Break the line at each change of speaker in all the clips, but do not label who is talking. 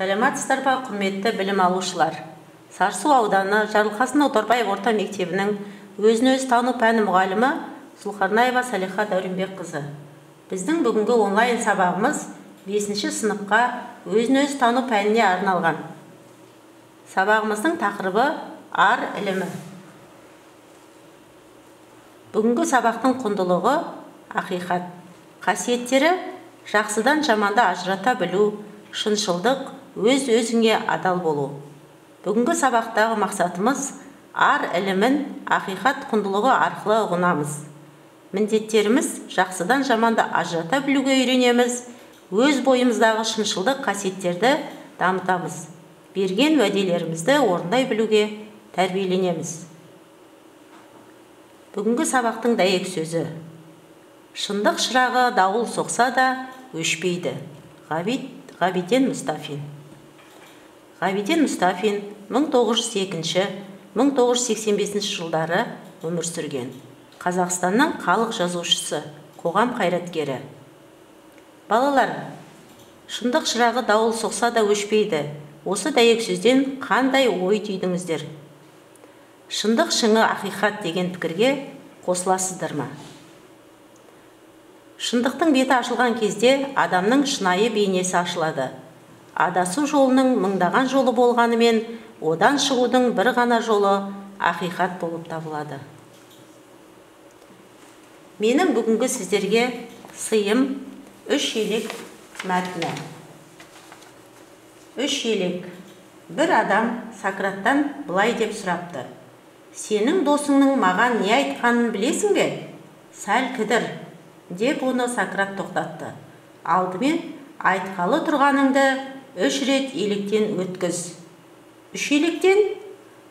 Саламатсыздар ба, құрметті білім алушылар. Сарысу ауданы Жарылқасын Отарбаев орта мектебінің өзін-өзі тану пәні мұғалімі Зұлқарнаева Салиха Дәуренбекқызы. Біздің бүгінгі онлайн сабағымыз 5-ші сыныпқа өзін-өзі тану пәніне арналған. Сабағымыздың тақырыбы ар ілімі. Бүгінгі сабақтың құндылығы ақиқат. Қасиеттері жақсыдан жаманды ажырата білу, шыншылдық, өз-өзіңе адал болу. Бүгінгі сабақтағы мақсатымыз ар ілімін ақиқат құндылығы арқылы ұғынамыз. Міндеттеріміз жақсыдан жаманды ажырата білуге үйренеміз, өз бойымыздағы шыншылдық қасиеттерді дамытамыз. Берген уәделерімізді орындай білуге тәрбиеленеміз. Бүгінгі сабақтың дәйек сөзі. Шындық шырағы дауыл соқса да өшпейді. Ғабиден Мұстафин. Ғабиден Мұстафин 1902-1985 жылдары өмір сүрген. Қазақстанның халық жазушысы, қоғам қайраткері. Балалар, шындық шырағы дауыл соқса да өшпейді. Осы дәйек сөзден қандай ой түйдіңіздер? Шындық шыңы ақиқат деген пікірге қосыласыздар ма? Шындықтың беті ашылған кезде адамның шынайы бейнесі ашылады. Адасу жолының мыңдаған жолы болғанымен, одан шығудың бір ғана жолы ақиқат болып табылады. Менің бүгінгі сіздерге сыйым үш елек мәтіні. Үш елек. Бір адам Сократтан былай деп сұрапты. Сенің досыңның маған не айтқанын білесің бе? Сәл кідір, деп оны Сократ тоқтатты. Алдымен айтқалы тұрғаныңды 3 рет електен өткіз. 3 електен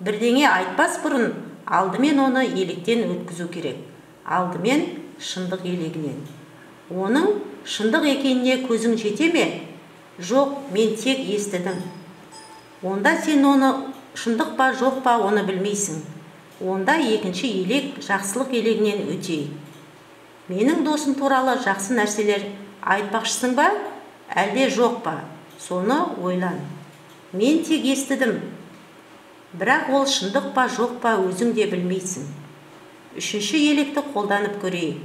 бірдеңе айтпас бұрын алдымен оны електен өткізу керек. Алдымен шындық елегінен. Оның шындық екеніне көзің жете ме? Жоқ, мен тек естідім. Онда сен оны шындық па жоқ па оны білмейсің. Онда екінші елек жақсылық елегінен өтейік. Менің досым туралы жақсы нәрселер айтпақшысың ба, әлде жоқ па? Соны ойлан. Мен тек естідім. Бірақ ол шындық па жоқ па өзің де білмейсің. Үшінші електі қолданып көрейік.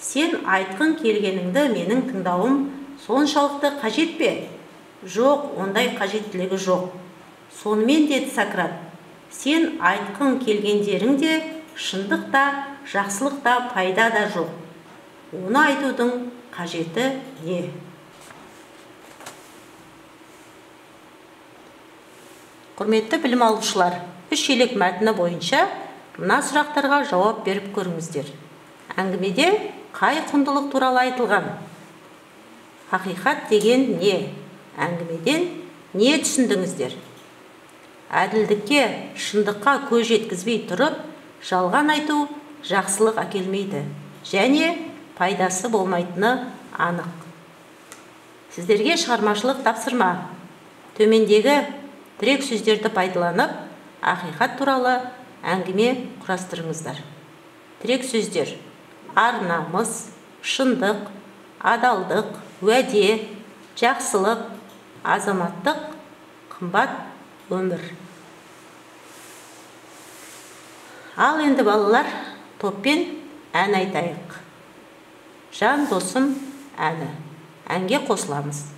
Сен айтқың келгеніңді менің тыңдауым соншалықты қажет пе? Жоқ, ондай қажеттілігі жоқ. Сонымен деді Сократ, сен айтқың келгендеріңде шындық та, жақсылық та, пайда да жоқ. Оны айтудың қажеті не? Құрметті білім алушылар, үш елек мәтіні бойынша мына сұрақтарға жауап беріп көріңіздер. Әңгімеде қай құндылық туралы айтылған? Ақиқат деген не? Әңгімеден не түсіндіңіздер? Әділдікке, шындыққа көз жеткізбей тұрып, жалған айту жақсылық әкелмейді. Және пайдасы болмайтыны анық. Сіздерге шығармашылық тапсырма. Төмендегі тірек сөздерді пайдаланып, ақиқат туралы әңгіме құрастырыңыздар. Тірек сөздер: ар намыс, шындық, адалдық, уәде, жақсылық, азаматтық, қымбат өмір. Ал енді балалар, топпен ән айтайық. Жан досым әні. Әнге қосыламыз.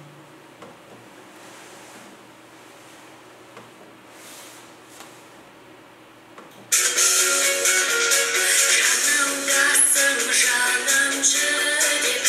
Жігер беріп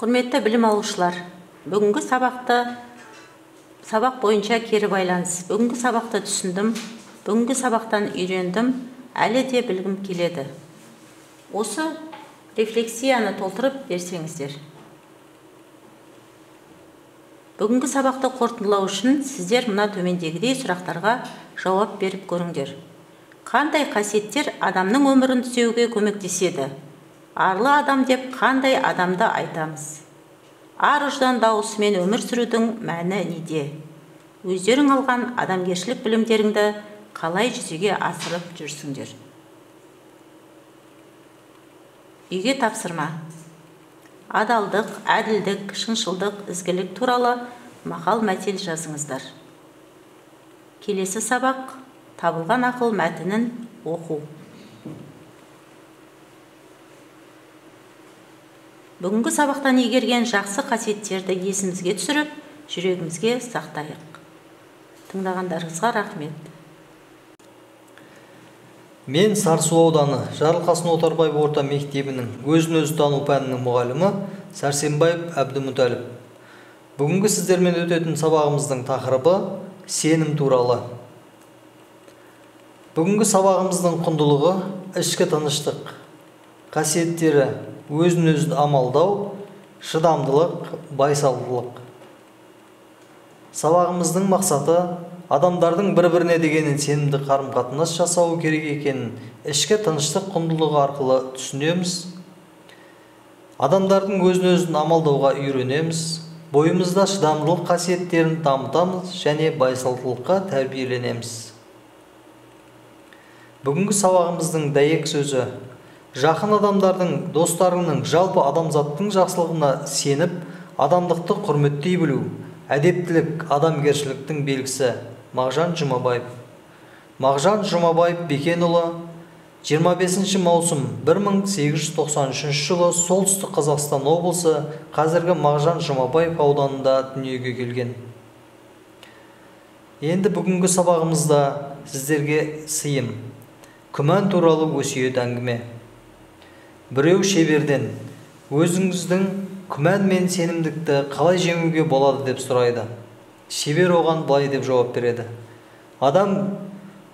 Құрметті білім алушылар, бүгінгі сабақ бойынша кері байланыс. Бүгінгі сабақты түсіндім, бүгінгі сабақтан үйрендім, әлі де білгім келеді. Осы рефлексияны толтырып берсеңіздер. Бүгінгі сабақты қорытындылау үшін сіздер мына төмендегідей сұрақтарға жауап беріп көріңдер. Қандай қасиеттер адамның өмірін түзеуге көмектеседі? Арлы адам деп қандай адамды айтамыз? Ар ұждан дауысымен өмір сүрудің мәні неде? Өздерің алған адамгершілік білімдеріңді қалай жүзеге асырып жүрсіңдер? Үйге тапсырма. Адалдық, әділдік, шыншылдық, ізгілік туралы мақал мәтел жазыңыздар. Келесі сабақ табылған ақыл мәтінін оқу. Бүгінгі сабақтан игерген жақсы қасиеттерді есімізге түсіріп, жүрегімізге сақтайық. Тыңдағандарыңызға рахмет.
Мен Сарысу ауданы Жарылқасын Отарбаев орта мектебінің өзін-өзі тану пәнінің мұғалімі Сәрсенбаев Әбдімүтәліп. Бүгінгі сіздермен өтетін сабағымыздың тақырыбы сенім туралы. Бүгінгі сабағымыздың құндылығы ішкі тыныштық, қасиеттері өзін-өзі амалдау, шыдамдылық, байсалдылық. Сабағымыздың мақсаты адамдардың бір-біріне дегенін сенімді қарым-қатынас жасау керек екенін ішкі тыныштық құндылығы арқылы түсінеміз. Адамдардың өзін-өзін амалдауға үйренеміз. Бойымызда шыдамдылық қасиеттерін дамытамыз және байсалдылыққа тәрбиеленеміз. Бүгінгі сабағымыздың дәйек сөзі: жақын адамдардың, достарының, жалпы адамзаттың жақсылығына сеніп, адамдықты құрметтей білу, әдептілік, адамгершіліктің белгісі. Мағжан Жұмабаев. Мағжан Жұмабаев Бекенұлы 25 маусым 1893 жылы Солтүстік Қазақстан облысы, қазіргі Мағжан Жұмабаев ауданында дүниеге келген. Енді бүгінгі сабағымызда сіздерге сыйым: күмән туралы өсиет әңгіме. Біреу шеберден өзіңіздің күмән мен сенімдікті қалай жеңуге болады деп сұрайды. Шебер оған былай деп жауап береді: адам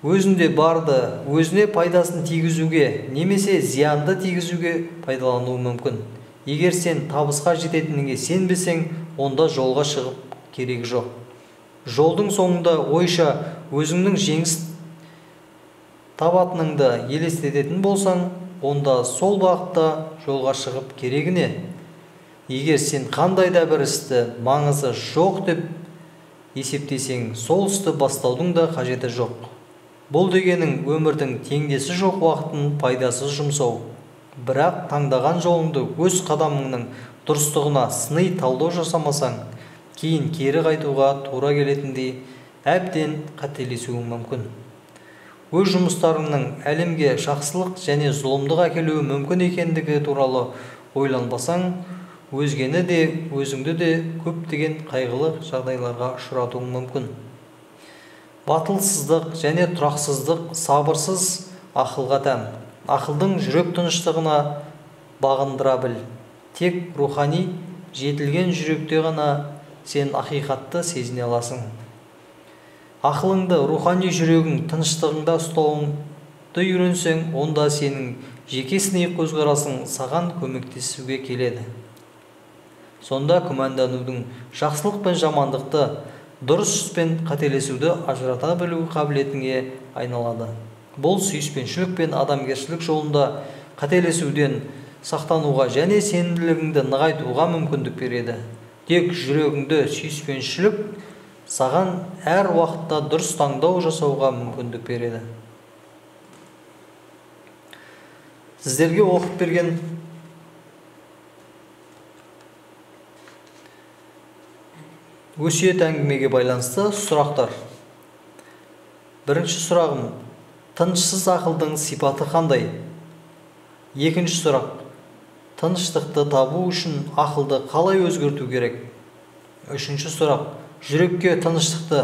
өзінде барды өзіне пайдасын тигізуге немесе зиянды тигізуге пайдалануы мүмкін. Егер сен табысқа жететініңе сенбесең, онда жолға шығып керек жоқ. Жолдың соңында ойша өзіңнің жеңіс табатыныңды елестететін болсаң, онда сол бағытта жолға шығып керегі не? Егер сен қандай да бір істі маңызы жоқ деп есептесең, сол істі бастаудың да қажеті жоқ. Бұл дегенің өмірдің теңдесі жоқ уақытын пайдасыз жұмсау. Бірақ таңдаған жолыңды өз қадамыңның дұрыстығына сыни талдау жасамасаң, кейін кері қайтуға тура келетіндей әбден қателесуің мүмкін. Өз жұмыстарыңның әлемге жақсылық және зұлымдық әкелуі мүмкін екендігі туралы ойланбасаң, өзгені де, өзіңді де көптеген қайғылы жағдайларға ұшыратуың мүмкін. Батылсыздық және тұрақсыздық сабырсыз ақылға тән. Ақылдың жүрек тыныштығына бағындыра біл. Тек рухани жетілген жүректе ғана сен ақиқатты сезіне аласың. Ақылыңды, рухани жүрегің тыныштығыңда ұстауыңды үйренсең, онда сенің жеке сыни көзқарасың саған көмектесуге келеді. Сонда күмәнданудың, жақсылық пен жамандықты, дұрыс пен қателесуді ажырата білу қабілетіңе айналады. Бұл сүйіспеншілік пен адамгершілік жолында қателесуден сақтануға және сенімділігіңді нығайтуға мүмкіндік береді. Тек жүрегіңді сүйіспеншілік саған әр уақытта дұрыс таңдау жасауға мүмкіндік береді. Сіздерге оқып берген өсиет әңгімеге байланысты сұрақтар. Бірінші сұрағым: тынышсыз ақылдың сипаты қандай? Екінші сұрақ: тыныштықты табу үшін ақылды қалай өзгерту керек? Үшінші сұрақ: жүрекке тыныштықты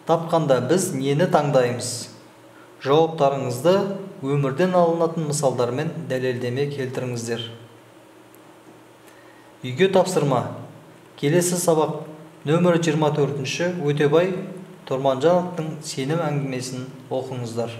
тапқанда біз нені таңдаймыз? Жауаптарыңызды өмірден алынатын мысалдармен дәлелдеме келтіріңіздер. Үйге тапсырма. Келесі сабақ нөмірі 24-ші Өтебай Тұрманжановтың сенім әңгімесін оқыңыздар.